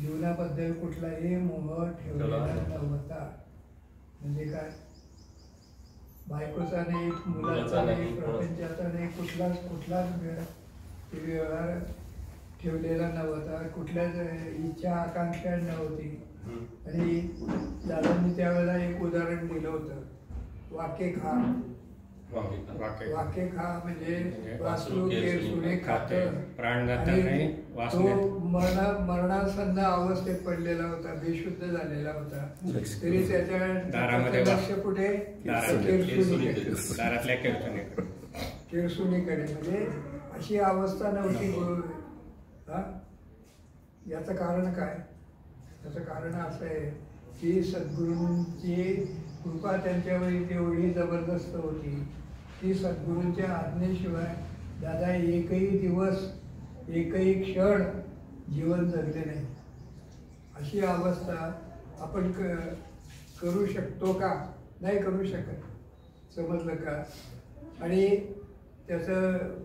जीवनाबद्दल कुठलाही मोह ठेवलेला नव्हता. म्हणजे काय, बायकोचा नाही, मुलाचा नाही, प्रपंचाचा नाही, कुठलाच व्यवहार ठेवलेला नव्हता. कुठल्याच इच्छा आकांक्षा नव्हती. आणि दादांनी त्यावेळेला एक उदाहरण दिलं होतं, वाके खा. वाके खा म्हणजे वासरू केरसुणे खातं. तो मरणासन्न अवस्थेत पडलेला होता, बेशुद्ध झालेला होता, तरी त्याच्या लक्ष कुठे, केरसुणीकडे. म्हणजे अशी अवस्था नव्हती. याचं कारण काय? त्याचं कारण असं आहे की सद्गुरूंची कृपा त्यांच्यावर तेवढी जबरदस्त होती की सद्गुरूंच्या आज्ञेशिवाय दादा एकही दिवस, एकही क्षण जीवन जगले नाही. अशी अवस्था आपण करू शकतो का? नाही करू शकत. समजलं का? आणि त्याचं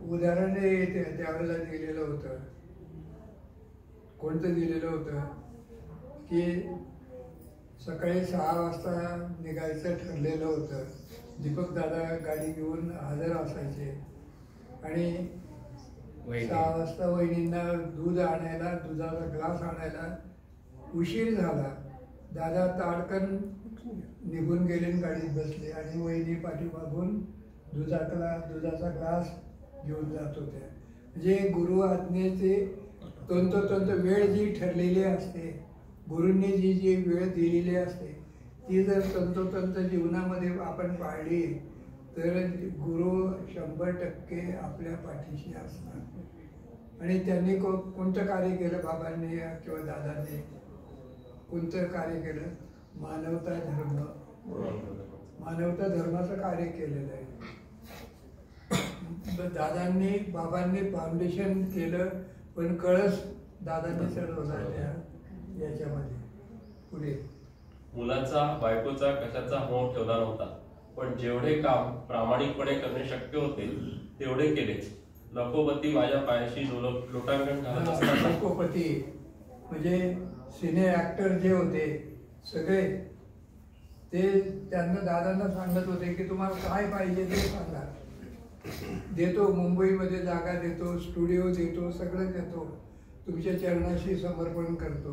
उदाहरण त्यावेळेला दिलेलं होतं. कोणतं दिलेलं होतं की सकाळी 6 वाजता निघायचं ठरलेलं होतं. दीपक दादा गाडी घेऊन हजर असायचे आणि 6 वाजता वहिनींना दूध आणायला, दुधाचा ग्लास आणायला उशीर झाला. दादा ताडकन निघून गेले, गाडीत बसले आणि वहिनी पाठीमागून दुधाचा ग्लास घेऊन जात होत्या. म्हणजे गुरु आज्ञेचे तंतोतंत वेळ जी ठरलेली असते, गुरूंनी जी वेळ दिलेली असते, ती जर तंतोतंत जीवनामध्ये आपण पाळली तर गुरु 100% आपल्या पाठीशी असणार. आणि त्यांनी कोणतं कार्य केलं बाबांनी किंवा दादांनी? कोणतं कार्य केलं? मानवता धर्माचं कार्य केलेलं आहे. बाबांनी फाउंडेशन केलं, पण कळस दादांनी चढवला याच्यामध्ये. पुढे मुलाचा, बायकोचा, कशाचा मोह ठेवला नव्हता, पण जेवढे काम प्रामाणिकपणे करणे शक्य होते तेवढे केले. लखोपती माझ्या पायाशी लोटांगण घालत असताना. लखोपती म्हणजे सिने ऍक्टर जे होते सगळे, ते त्यांना दादांना सांगत होते की तुम्हाला काय पाहिजे ते सांगा, देतो. मुंबईमध्ये जागा देतो, स्टुडिओ देतो, सगळं देतो, तुमच्या चरणाशी समर्पण करतो.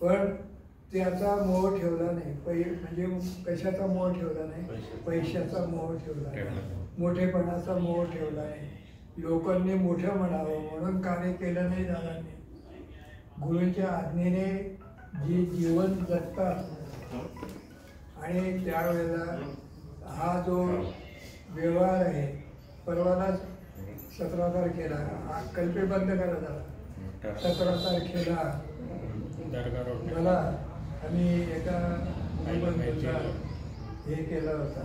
पण त्याचा मोह ठेवला नाही. म्हणजे कशाचा मोह ठेवला नाही? पैशाचा मोह ठेवला नाही, मोठेपणाचा मोह ठेवला नाही. लोकांनी मोठं म्हणावं म्हणून कार्य केलं नाही दादांनी. गुरूंच्या आज्ञेने जे जीवन जगतात आणि त्यावेळेला हा जो व्यवहार आहे, परवालाच 17 तारखेला कल्पे बंद करा झाला. 17 तारखेला मला आम्ही एका हे केला होता,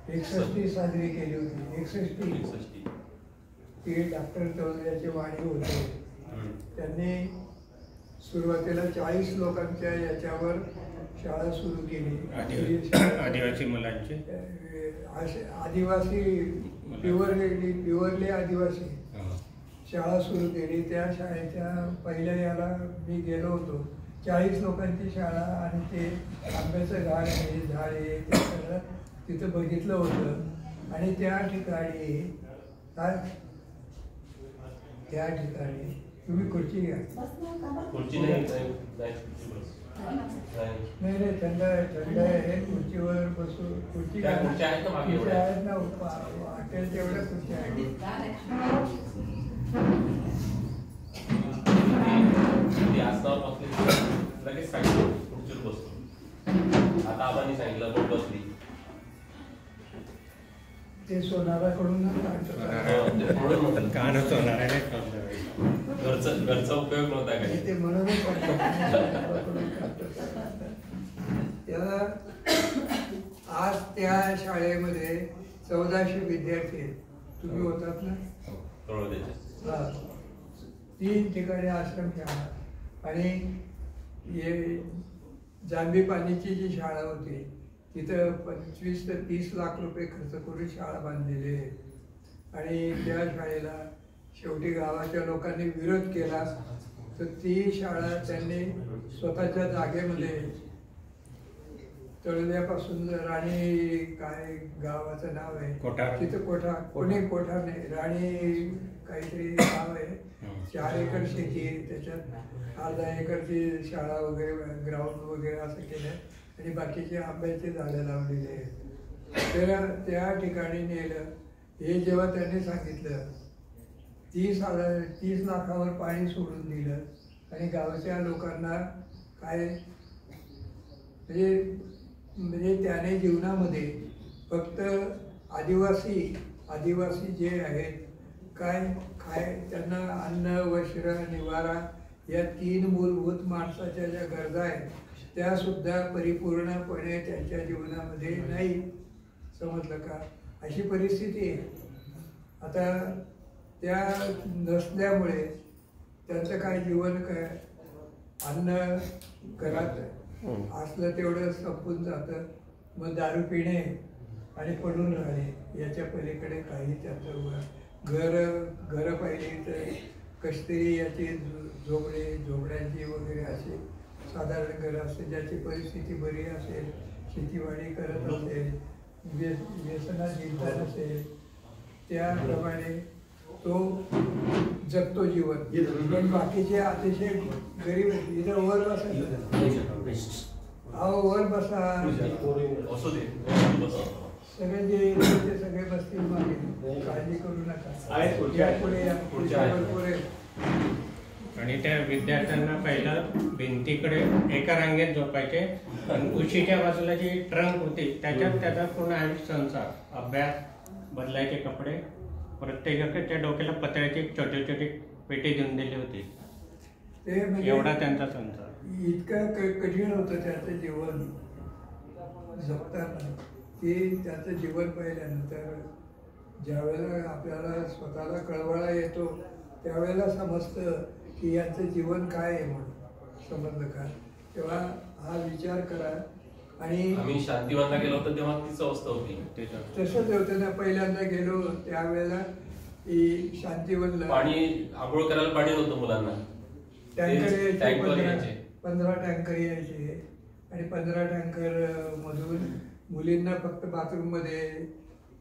61 साजरी केली होती. 61 ती डॉक्टर चौधरीची वाणी होते. त्यांनी सुरुवातीला 40 लोकांच्या याच्यावर शाळा सुरू केली. आदिवासी मुलांची, आदिवासी प्युअरली आदिवासी शाळा सुरू केली. त्या शाळेच्या पहिल्या याला मी गेलो होतो. 40 लोकांची शाळा आणि ते आंब्याचं झाड आहे, झाड आहे, ते सगळं तिथं बघितलं होतं. आणि त्या ठिकाणी तुम्ही खुर्ची घ्या. नाही थंड आहे, खुर्चीवर बसू. खुर्ची आहेत ना, वाटेल तेवढ्या खुर्ची आहेत. आता आपण सांगितलं पण बसली ते सोनाराकडून घरचा उपयोग नव्हता काही. ते म्हणूनच त्याला आज त्या शाळेमध्ये 1400 विद्यार्थी आहेत. तुम्ही होतात ना? 3 ठिकाणी आश्रम शाळा आणि जांभी पाणीची जी शाळा होती तिथं 25 ते 30 लाख रुपये खर्च करून शाळा बांधलेली आहे. आणि त्या शाळेला शेवटी गावाच्या लोकांनी विरोध केला तर ती शाळा त्यांनी स्वतःच्या जागेमध्ये तळल्यापासून राणी काय गावाचं नाव आहे कोठार. तिथं कोठार नाही, राणी काहीतरी नाव आहे. 4 एकर शेती आहे, त्याच्यात अर्धा एकरची शाळा वगैरे ग्राउंड वगैरे असं केलं आणि बाकीचे आंब्याची झाडं लावलेली आहेत. तर त्या ठिकाणी नेलं. हे जेव्हा त्यांनी सांगितलं 30 लाखावर पाणी सोडून दिलं आणि गावच्या लोकांना काय म्हणजे त्याने जीवनामध्ये फक्त आदिवासी जे आहेत काय त्यांना अन्न वस्त्र निवारा या 3 मूलभूत माणसाच्या ज्या गरजा आहेत त्या सुद्धा परिपूर्णपणे त्यांच्या जीवनामध्ये नाही. समजलं का? अशी परिस्थिती आहे. आता त्या नसल्यामुळे त्यांचं काय जीवन काय अन्न घरात असलं तेवढं संपून जातं. मग दारू पिणे आणि पडून राहणे याच्या पलीकडे काही त्याचं घर पाहिली तर कष्टरी याची झोपड्यांची वगैरे असे साधारण घरं असते. ज्याची परिस्थिती बरी असेल, शेतीवाडी करत असेल, व्यसनात जिंकत असेल, त्याप्रमाणे तो जगतो जीवन. पण बाकीचे अतिशय गरीब इथं वर वर बसा सगळे जे ते सगळे बसतील मागे, काळजी करू नका. पुढे आणि त्या विद्यार्थ्यांना पहिला भिंतीकडे एका रांगेत झोपायचे आणि उशीच्या बाजूला जी ट्रंक होती त्याच्यात त्याचा पूर्ण आयुष्य संसार, अभ्यास, बदलायचे कपडे, प्रत्येकाच्या डोक्याला पत्र्याची छोटी पेटी देऊन दिली होती. ते म्हणजे एवढा त्यांचा संसार. इतकं कठीण होतं त्याचं जीवन जगताना. ते त्याचं जीवन पाहिल्यानंतर ज्यावेळेला आपल्याला स्वतःला कळवळा येतो त्यावेळेला समजतं की यांचं जीवन काय आहे म्हणून. समजलं का? तेव्हा हा विचार करा. आणि आम्ही शांतीवनला गेलो होतो तेव्हा तीच अवस्था होती. तसंच होतं ना. पहिल्यांदा गेलो त्यावेळेला शांतीवनला पाणी आंघोळ करायला पाणी नव्हतं मुलांना. टँकर यायचे 15 टँकर यायचे आणि 15 टँकर मधून मुलींना फक्त बाथरूम मध्ये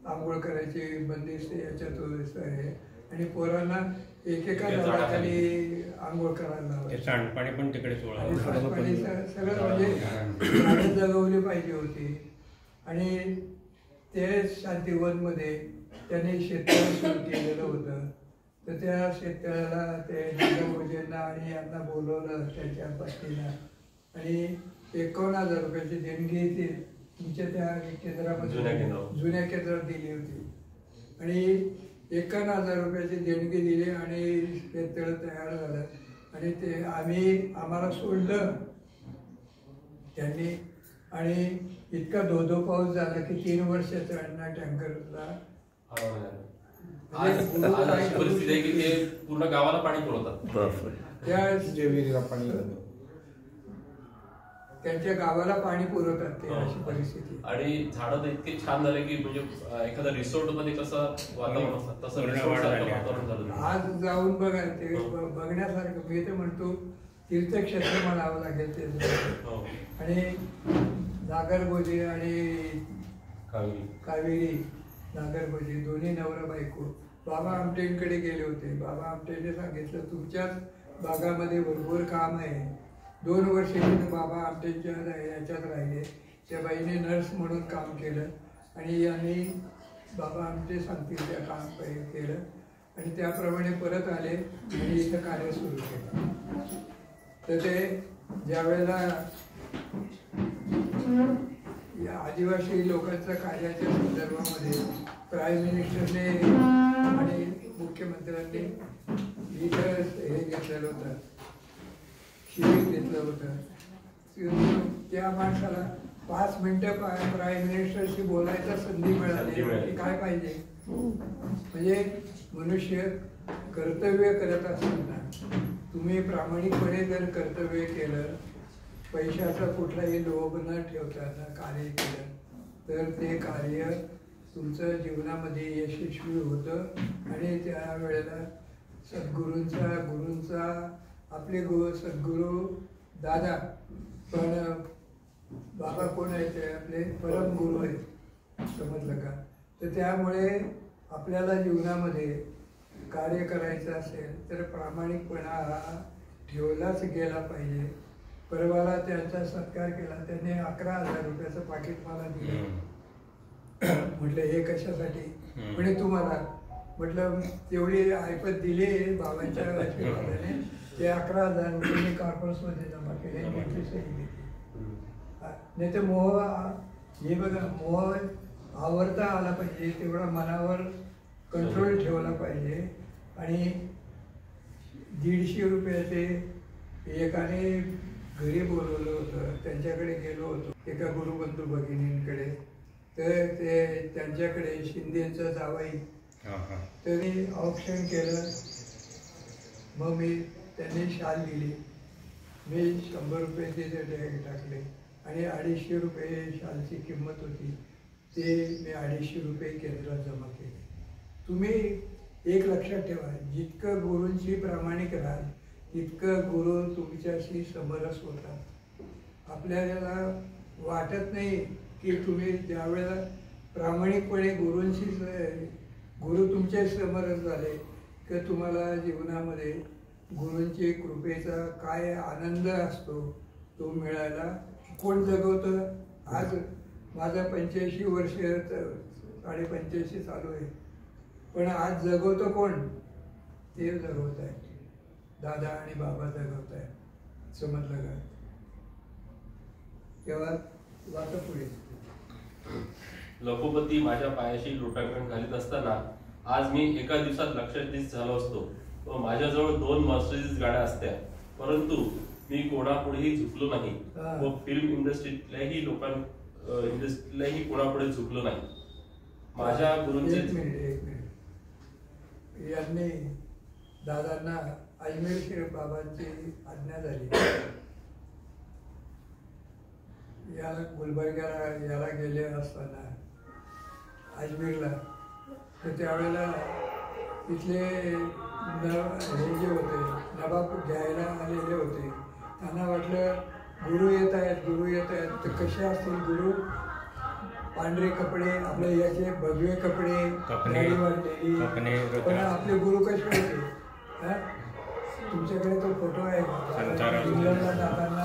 आंघोळ करायची बंदिस्त याच्यात आहे आणि पोरांना एकेका झाडाखाली आंघोळ करायला लावायची. सांडपाणी पण तिकडे सगळं म्हणजे झाडं जगवली पाहिजे होती. आणि ते शांतीवनमध्ये त्यांनी शेततळ सुरू केलेलं होतं. तर त्या शेततळ्याला ते नागभोजेंना आणि यांना बोलवलं त्यांच्या पत्नीला आणि 51,000 रुपयाची देणगी ती तुमच्या त्या केंद्रामध्ये जुन्या केंद्रात दिली होती. आणि 51,000 रुपयाची देणगी दिली आणि शेततळ तयार झालं आणि ते आम्हाला सोडलं त्यांनी. आणि इतका धो पाऊस झाला की 3 वर्ष चढणार टँकरला. परिस्थिती आहे की ते पूर्ण गावाला पाणी पुरवतात. त्यांच्या गावाला पाणी पुरवतात ते. अशी परिस्थिती. आणि झाडं तर इतके छान झाले की म्हणजे एखाद्या रिसॉर्ट मध्ये कसं वातावरण असतं तसं रिसॉर्ट वातावरण झालं. आज जाऊन बघा ते बघण्यासारखं. मी तर म्हणतो तीर्थक्षेत्र म्हणावं लागेल ते. आणि नागरभोजी आणि कावेरी नागरभोजी दोन्ही नवरा बायको बाबा आमटेंकडे गेले होते. बाबा आमटेने सांगितलं तुमच्याच बागामध्ये भरपूर काम आहे. 2 वर्ष बाबा आमटेंच्या याच्यात राहिले. त्या बाईने नर्स म्हणून काम केलं आणि यांनी बाबा आमटे सांगतील त्या काम केलं आणि त्याप्रमाणे परत आले आणि इथं कार्य सुरू केलं. तर ते ज्यावेळेला या आदिवासी लोकांच्या कार्याच्या संदर्भामध्ये प्राईम मिनिस्टरने आणि मुख्यमंत्र्यांनी इथं हे घेतलेलं होतं, शिबिर घेतलं होतं. त्या माणसाला 5 मिनिटं प्राईम मिनिस्टरशी बोलायचा संधी मिळाली की काय पाहिजे. म्हणजे मनुष्य कर्तव्य करत असताना तुम्ही प्रामाणिकपणे जर कर्तव्य केलं, पैशाचा कुठलाही लोभ न ठेवताना कार्य केलं तर ते कार्य तुमचं जीवनामध्ये यशस्वी होतं. आणि त्यावेळेला गुरूंचा आपले सद्गुरू दादा, पण बाबा कोण आहेत ते आपले परम गुरु आहेत, समजलं का? तर त्यामुळे आपल्याला जीवनामध्ये कार्य करायचं असेल तर प्रामाणिकपणा हा ठेवलाच गेला पाहिजे. परवाला त्यांचा सत्कार केला, त्यांनी 11,000 रुपयाचं पाकिट मला दिलं. म्हटलं हे कशासाठी? म्हणे तुम्हाला. म्हटलं तेवढी ऐपत दिली बाबांच्या आशीर्वादाने, ते 11,000 रुपये मी कॉर्पोरेशनमध्ये जमा केले, मोठी सही घेतली. नाही तर मोह, हे बघा, मोह आवरता आला पाहिजे, तेवढा मनावर कंट्रोल ठेवला पाहिजे. आणि 150 रुपयाचे एकाने घरी बोलवलं होतं, त्यांच्याकडे गेलो होतो एका गुरुबंधू भगिनींकडे. तर ते त्यांच्याकडे शिंदेचा जावाई, तर मी ऑप्शन केलं. मग त्यांनी शाल दिली, मी 100 रुपये तिथे टाकले आणि 250 रुपये शालची किंमत होती, ते मी 250 रुपये केंद्रात जमा केले. तुम्ही एक लक्षात ठेवा, जितकं गुरूंशी प्रामाणिक राहाल तितकं गुरु तुमच्याशी समरस होतात. आपल्याला वाटत नाही की तुम्ही ज्यावेळेला प्रामाणिकपणे गुरूंशी, गुरु तुमचे समरस झाले की तुम्हाला जीवनामध्ये गुरूंची कृपेचा काय आनंद असतो तो मिळायला कोण जगवतं? आज माझं 85 वर्ष, 85.5 चालू आहे, पण आज जगवतं कोण? ते जगवत आहे, दादा आणि बाबा जगवत आहे, समजलं का? तेव्हा वाचा पुढे. लखोपती माझ्या पायाशी लोटांकण घालीत असताना आज मी एका दिवसात लक्षाधीश झालो असतो व माझ्याजवळ 2 मर्सिडीज गाड्या असत्या, परंतु मी कोणापुढेही झुकलो नाही व फिल्म इंडस्ट्रीतल्याही इंडस्ट्रीतल्याही कोणापुढे झुकलो नाही. माझ्या गुरूंचे एक मिनिट यांनी दादांना अजमेर शरीफ बाबांची आज्ञा झाली. याला गुलबर्ग्याला याला गेले असताना अजमेरला, तर त्यावेळेला तिथले हे जे होते नवाब घ्यायला आलेले होते, त्यांना वाटलं गुरु येत आहेत, गुरु येत आहेत, तर कसे असतील गुरु? पांढरे कपडे, आपले याचे भगवे कपडे, गाडी वाढलेली, पण आपले गुरु कसे होते? तुमच्याकडे तो फोटो आहे इंग्लंडला जाताना,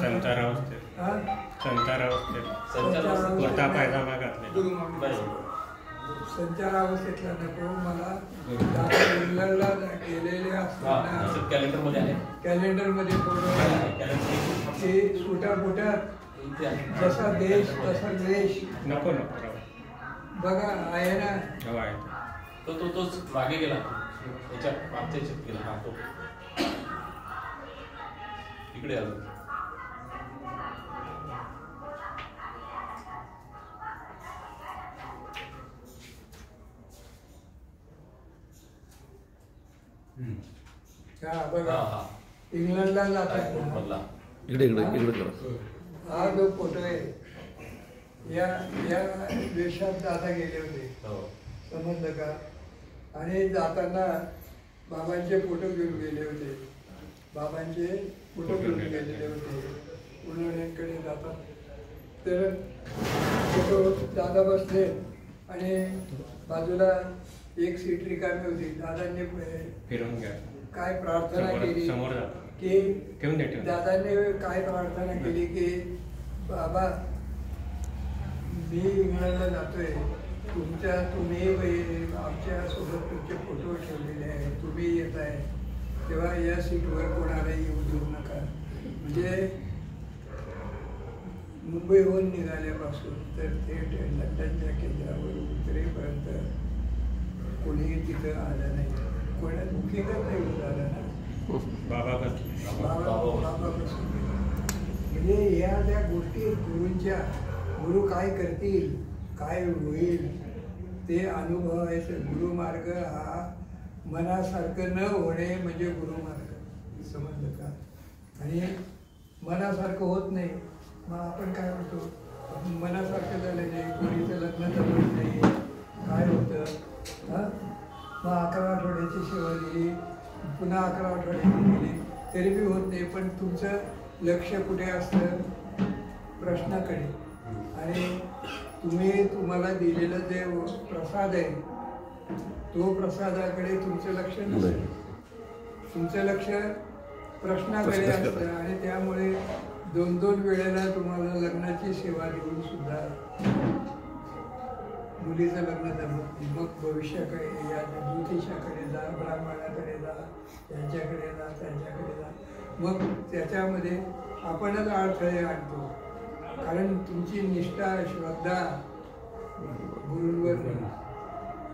संचारावस्थेतला नको मला, इंग्लंडला गेलेले असताना कॅलेंडरमध्ये फोटो, ते सुटा फुटात जसा देश तसा देश नको नको बघा आहे ना. तोच मागे गेला, याच्या मागच्या याच्यात गेला. हा तो इकडे आलो. बघा इंग्लंडला जातात, इकडे इकडे इकडे करा. हा जो फोटो आहे या देशात दादा गेले होते, समजलं का? आणि जाताना बाबांचे फोटो घेऊन गेले होते, बाबांचे फोटो घेऊन गेलेले होते उन्हाळ्यांकडे जातात. तर फोटो दादा बसले आणि बाजूला एक सीट रिकामी होती. दादांनी फिरून घ्या, काय प्रार्थना केली की दादांनी काय प्रार्थना केली की बाबा मी इंग्लंडला जातोय, तुम्ही आमच्या सोबत तुमचे फोटो ठेवलेले आहे, तुम्ही येत आहे, तेव्हा या सीटवर कोणालाही येऊ देऊ नका. म्हणजे मुंबईहून निघाल्यापासून तर थेट लंडनच्या केंद्रावर उतरेपर्यंत कोणी तिथं आलं नाही, कोणा बुकिंगच नाही झालं ना. म्हणजे या ज्या गोष्टी गुरूंच्या, गुरु काय करतील, काय होईल ते अनुभवायचं. गुरुमार्ग हा मनासारखं न होणे म्हणजे गुरुमार्ग, समजलं का? आणि मनासारखं होत नाही, मग आपण काय होतो, मनासारखं झालं नाही, कोणीचं लग्न जमत नाही, काय होतं? मग 11 आठवड्याची सेवा दिली, पुन्हा 11 आठवड्याची दिली, तरी बी होत नाही. पण तुमचं लक्ष कुठे असतं? प्रश्नाकडे. आणि तुम्हाला दिलेलं जे प्रसाद आहे तो प्रसादाकडे तुमचं लक्ष नसतं. तुमचं लक्ष प्रश्नाकडे असतं. आणि त्यामुळे 2-2 वेळेला तुम्हाला लग्नाची सेवा देऊन सुद्धा मुलीचं लग्न जमत नाही. मग भविष्याकडे या ज्योतिषाकडे जा, ब्राह्मणाकडे जा, त्यांच्याकडे जा, त्यांच्याकडे जा. मग त्याच्यामध्ये आपणच अडथळे आणतो. कारण तुमची निष्ठा, श्रद्धा गुरूंवर नाही.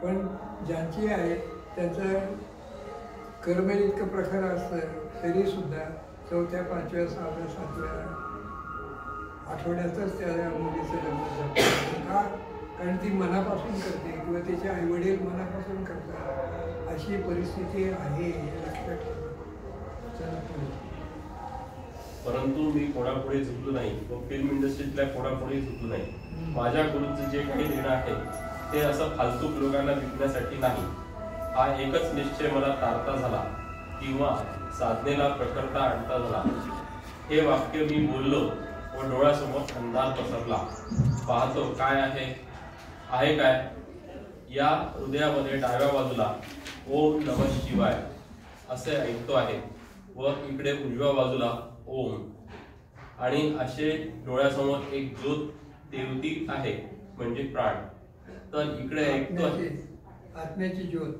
पण ज्यांची आहे त्यांचं कर्म इतकं प्रखर असतं तरी सुद्धा 4थ्या, 5व्या, 6व्या, 7व्या आठवड्यातच त्या मुलीचं लग्न जमतं. का? कारण ती मनापासून करते किंवा तिचे आईवडील मनापासून करतात. अशी परिस्थिती आहे, हे लक्षात ठेवा. चला पुढे. परंतु मी कोणापुढे झुकलो नाही व फिल्म इंडस्ट्रीतल्या कोणापुढे झुकलो नाही. माझ्या गुरूंचं जे काही निर्णय आहे ते असं फालतूक लोकांना विकण्यासाठी नाही. हा एकच निश्चय मला तारता झाला किंवा साधनेला प्रखरता आणता झाला. हे वाक्य मी बोललो व डोळ्यासमोर अंधार पसरला. पाहतो काय आहे काय? या हृदयामध्ये डाव्या बाजूला ओम नमः शिवाय असे ऐकतो आहे व इकडे उजव्या बाजूला ओम. आणि असे डोळ्यासमोर एक ज्योत तेवती आहे म्हणजे प्राण. तर इकडे ऐकतो आहे आत्म्याची ज्योत.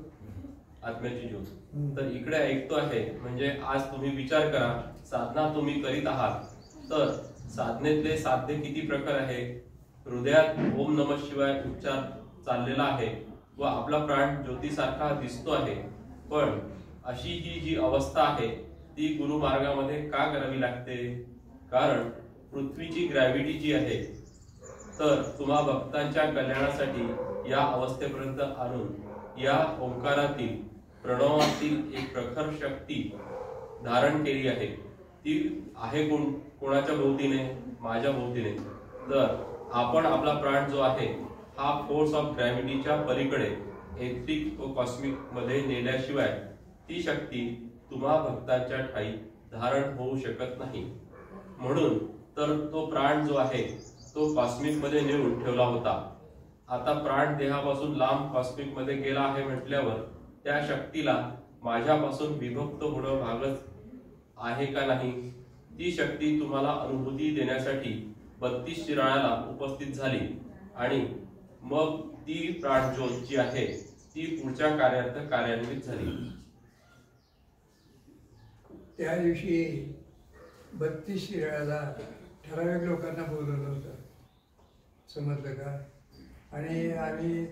तर इकडे ऐकतो आहे म्हणजे आज तुम्ही विचार करा, साधना तुम्ही करीत आहात तर साधनेतले साध्य किती प्रकार आहे. हृदयात ओम नमः शिवाय उच्चार चाललेला आहे व आपला प्राण ज्योतीसारखा दिसतो आहे. पण अशी ही जी अवस्था आहे ती गुरु मार्गामध्ये का करावी लागते? कारण पृथ्वीची ग्रॅव्हिटी जी आहे तर तुम्हा भक्तांच्या कल्याणासाठी या अवस्थेपर्यंत आणून या ओंकारातील प्रणवातील एक प्रखर शक्ती धारण केली आहे. ती आहे कोणाच्या भोवतीने? माझ्या भोवतीने. तर आपण आपला प्राण जो आहे हा फोर्स ऑफ ग्रॅव्हिटीच्या पलीकडे एथरिक व कॉस्मिक मध्ये नेल्याशिवाय ती शक्ती तुम्हा भक्तांच्या ठाई धारण होऊ शकत नाही. म्हणून तर तो प्राण जो आहे तो कॉस्मिक मध्ये नेऊन ठेवला होता. आता प्राण देहापासून लांब कॉस्मिक मध्ये गेला आहे म्हटल्यावर त्या शक्तीला माझ्यापासून विभक्त होणं भागच आहे का नाही? ती शक्ती तुम्हाला अनुभूती देण्यासाठी 32 शिराळ्याला उपस्थित झाली आणि मग ती प्राणज्योत जी आहे ती पुढच्या कार्यार्थ कार्यान्वित झाली. त्या दिवशी 32 शिराळ्याला ठराविक लोकांना बोलवलं होतं, समजलं का? आणि आम्ही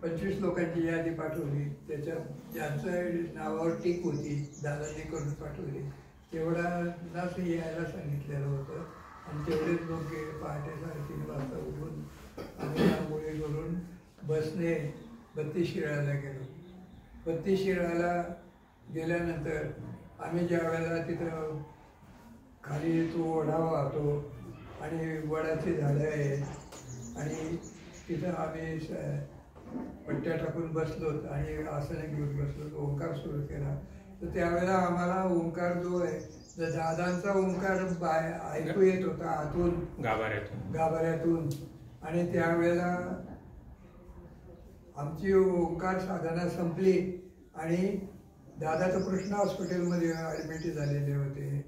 25 लोकांची यादी पाठवली. त्याच्यात ज्यांचं नावावर टीक होती दादाजी करून पाठवली तेवढ्यांनाच यायला सांगितलेलं होतं. आणि तेवढेच लोक पहाटे 3:30 वाजता उठून आम्ही रांगोळी करून बसने 32 शिराळ्याला गेलो. 32 शिराळ्याला गेल्यानंतर आम्ही ज्या वेळेला तिथं खाली तो ओढा वाहतो आणि वडाची झाडं आहेत आणि तिथं आम्ही पट्ट्या टाकून बसलो आणि आसने घेऊन बसलो. ओंकार सुरू केला तर त्यावेळेला आम्हाला ओंकार जो आहे दादांचा ओंकार ऐकू येत होता आतून गाभाऱ्यातून. आणि त्यावेळेला आमची ओंकार साधना संपली आणि दादा तर कृष्णा हॉस्पिटलमध्ये ॲडमिट झालेले होते.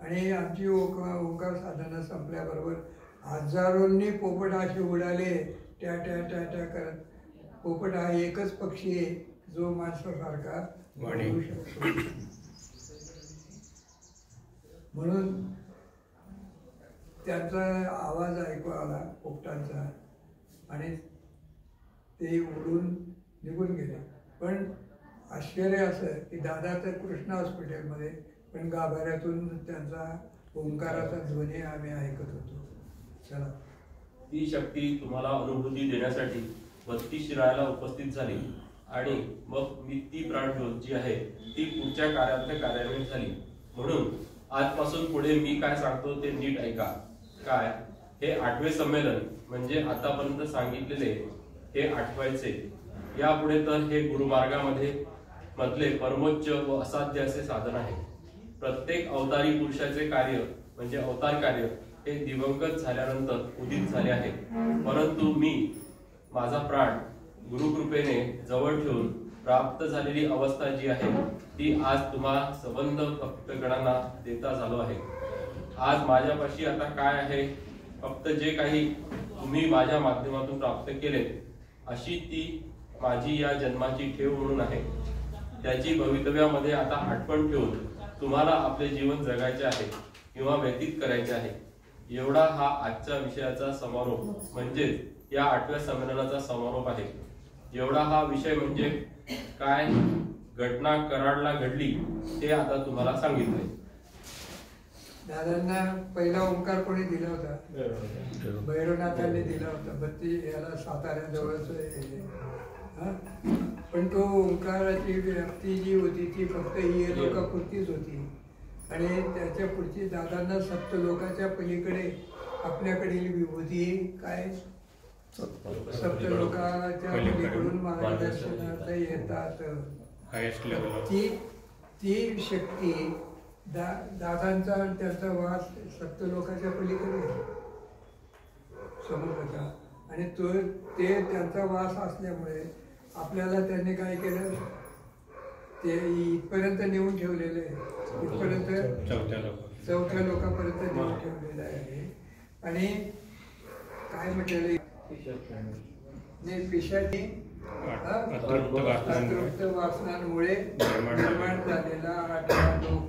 आणि आमची ओंकार साधना संपल्याबरोबर हजारोंनी पोपट असे उडाले ट्या ट्या ट्या ट्या करत. पोपट हा एकच पक्षी आहे जो माणसासारखा वाढू शकतो. म्हणून त्यांचा आवाज ऐकू आला पोपटांचा आणि ते उडून निघून गेले. पण आश्चर्य असं की दादा तर कृष्णा हॉस्पिटलमध्ये पण गाभाऱ्यातून त्यांचा ओंकाराचा ध्वनी आम्ही ऐकत होतो. चला. ती शक्ती तुम्हाला अनुभूती देण्यासाठी 32 शिराळ्याला उपस्थित झाली आणि मग मी ती प्राणज्योत जी आहे ती पुढच्या कार्यार्थ कार्यान्वित झाली. म्हणून आजपासून पुढे मी काय सांगतो ते नीट ऐका. काय? हे 8वे संमेलन म्हणजे आतापर्यंत सांगितलेले हे आठवायचे. यापुढे तर हे गुरुमार्गामध्ये मधले परमोच्च व असाध्य असे साधन आहे. प्रत्येक अवतारी पुरुषाचे कार्य म्हणजे अवतार कार्य हे दिवंगत झाल्यानंतर उदित झाले आहे. परंतु मी माझा प्राण गुरुकृपेने जवळ ठेवून प्राप्त झालेली अवस्था जी आहे ती आज तुम्हा संबंध भक्तगणांना देता झालो आहे. आज माझ्यापाशी आता काय आहे, फक्त जे काही तुम्ही माझ्या माध्यमातून प्राप्त केले अशी ती माझी या जन्माची ठेव म्हणून आहे. त्याची भवितव्यामध्ये आता आठवण ठेवून तुम्हाला आपले जीवन जगायचे आहे किंवा व्यतीत करायचे आहे. एवढा हा आजच्या विषयाचा समारोप म्हणजेच या 8व्या संमेलनाचा समारोप आहे. एवढा हा विषय म्हणजे काय घटना कराडला घडली ते आता तुम्हाला सांगितले. दादांना पहिला ओंकार कोणी दिला होता? भैरवनाथांनी दिला होता. याला साताऱ्याजवळच पण तो ओंकाराची व्याप्ती जी होती ती फक्त ही लोकापुरतीच होती आणि त्याच्या पुढची दादांना सप्तलोकाच्या पलीकडे आपल्याकडील विभूती काय सप्तलोकाच्या पलीकडून मार्गदर्शनात येतात. ती शक्ती दादांचा आणि त्यांचा वास सप्तलोकाच्या पलीकडे समजलं का? आणि ते त्यांचा वास असल्यामुळे आपल्याला त्यांनी काय केलं, ते इथपर्यंत नेऊन ठेवलेलं आहे. इथपर्यंत चौथ्या लोकांपर्यंत नेऊन ठेवलेलं आहे. आणि काय म्हटलेलं पिशाची अतृप्त वासनांमुळे निर्माण झालेला 8वा लोक.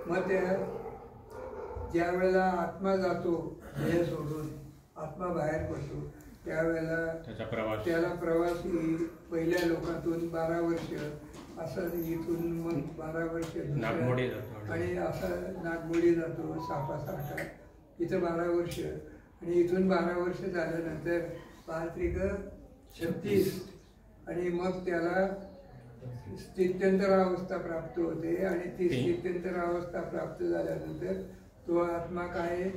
मग ज्या वेळेला आत्मा जातो देह सोडून, आत्मा बाहेर पडतो त्यावेळेला त्याला प्रवासी पहिल्या लोकातून 12 वर्ष असं, इथून मग 12 वर्ष आणि असं नागमोडी जातो सापासारखा, इथं 12 वर्ष आणि इथून 12 वर्ष झाल्यानंतर 36 आणि मग त्याला स्थित्यंतर अवस्था प्राप्त होते. आणि ती स्थित्यंतर अवस्था प्राप्त झाल्यानंतर तो आत्मा काय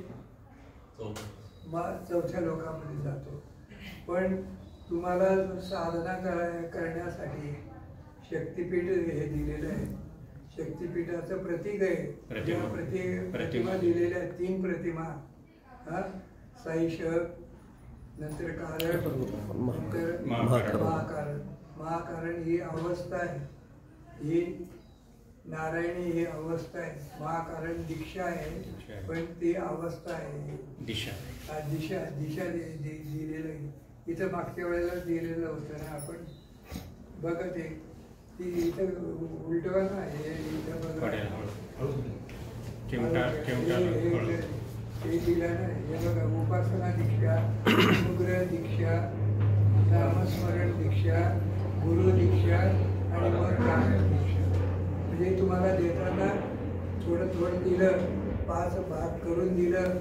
चौथ्या लोकांमध्ये जातो. पण तुम्हाला साधना करण्यासाठी शक्तिपीठ हे दिलेलं आहे. शक्तिपीठाचं प्रतीक आहे. प्रतिमा दिलेल्या आहेत, 3 प्रतिमा. साईशक, नंतर कारण, नंतर महाकारण. महाकारण ही अवस्था आहे, ही नारायणी ही अवस्था आहे. महाकारण दीक्षा आहे पण ती अवस्था आहे, दिशा दिलेलं आहे. इथं मागच्या वेळेला दिलेलं होतं ना आपण बघत आहे ती इथं उलटवा ना हे इथं बघा हे दिलं ना. हे बघा उपासना दीक्षा, अनुग्रह दीक्षा, नामस्मरण दीक्षा, गुरु दीक्षा आणि मग कारण दीक्षा. म्हणजे तुम्हाला देताना थोडं थोडं दिलं, 5 भाग करून दिलं,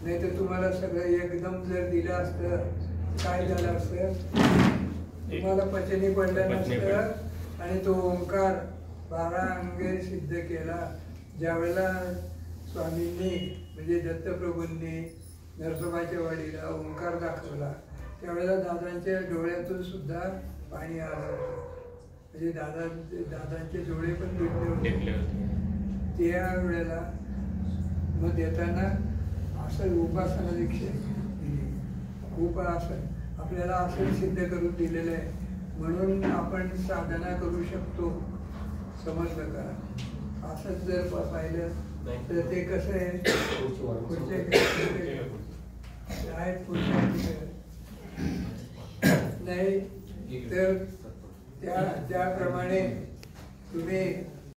नाही तर तुम्हाला सगळं एकदम जर दिलं असतं काय झालं असतं, तुम्हाला पचनी पडलं नसतं. आणि तो ओंकार 12 अंगे सिद्ध केला. ज्या वेळेला स्वामींनी म्हणजे दत्तप्रभूंनी नरसोबाच्या वाडीला ओंकार दाखवला त्यावेळेला दादांच्या डोळ्यातून सुद्धा पाणी आलं होतं. म्हणजे दादांचे डोळे पण दिसले होते. त्या वेळेला मग देताना असं उपासना दीक्षा दिली. उपासन आपल्याला असं सिद्ध करून दिलेलं आहे म्हणून आपण साधना करू शकतो. समजलं का? असंच जर पाहिलं तर ते कसं आहे, आहेत पुढच्या नाही तर त्याप्रमाणे तुम्ही